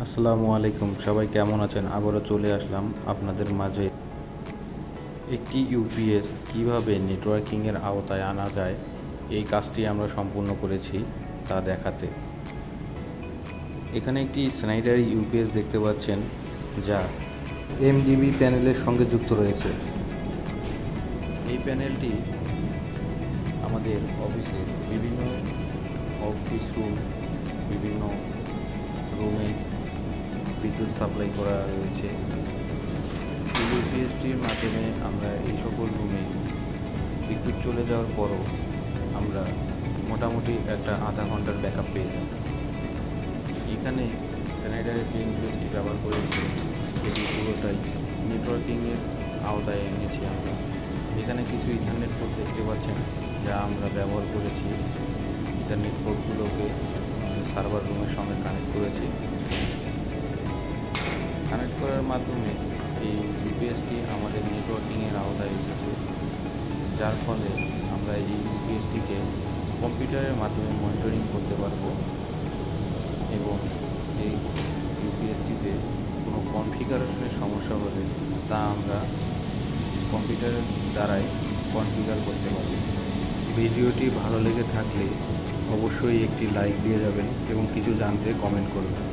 আসসালামু আলাইকুম, সবাই কেমন আছেন? আবারও চলে আসলাম আপনাদের মাঝে একটি ইউপিএস কিভাবে নেটওয়ার্কিংয়ের আওতায় আনা যায় এই কাজটি আমরা সম্পূর্ণ করেছি তা দেখাতে। এখানে একটি স্নাইডার ইউপিএস দেখতে পাচ্ছেন, যা এমডিবি প্যানেলের সঙ্গে যুক্ত রয়েছে। এই প্যানেলটি আমাদের অফিসে বিভিন্ন অফিস রুম, বিভিন্ন রুমে বিদ্যুৎ সাপ্লাই করা রয়েছে। এই ইউপিএসটির মাধ্যমে আমরা এই সকল রুমে বিদ্যুৎ চলে যাওয়ার পরও আমরা মোটামুটি একটা আধা ঘন্টার ব্যাকআপ পেয়ে যাই। এখানে স্যানিটাইজার যে ইউপিএসটি ব্যবহার করেছি এটি পুরোটাই নেটওয়ার্কিংয়ের আওতায় এনেছি আমরা। এখানে কিছু ইথারনেট পোর্ট দেখতে পাচ্ছেন, যা আমরা ব্যবহার করেছি। ইথারনেট পোর্টগুলোকে সার্ভার রুমের সঙ্গে কানেক্ট করেছি। কানেক্ট করার মাধ্যমে এই ইউপিএসটি আমাদের নেটওয়ার্কিংয়ের আওতায় এসেছে, যার ফলে আমরা এই ইউপিএসটিকে কম্পিউটারের মাধ্যমে মনিটরিং করতে পারবো এবং এই ইউপিএসটিতে কোনো কনফিগারেশনের সমস্যা হলে তা আমরা কম্পিউটারের দ্বারাই কনফিগার করতে পারব। ভিডিওটি ভালো লেগে থাকলে অবশ্যই একটি লাইক দিয়ে যাবেন এবং কিছু জানতে কমেন্ট করবেন।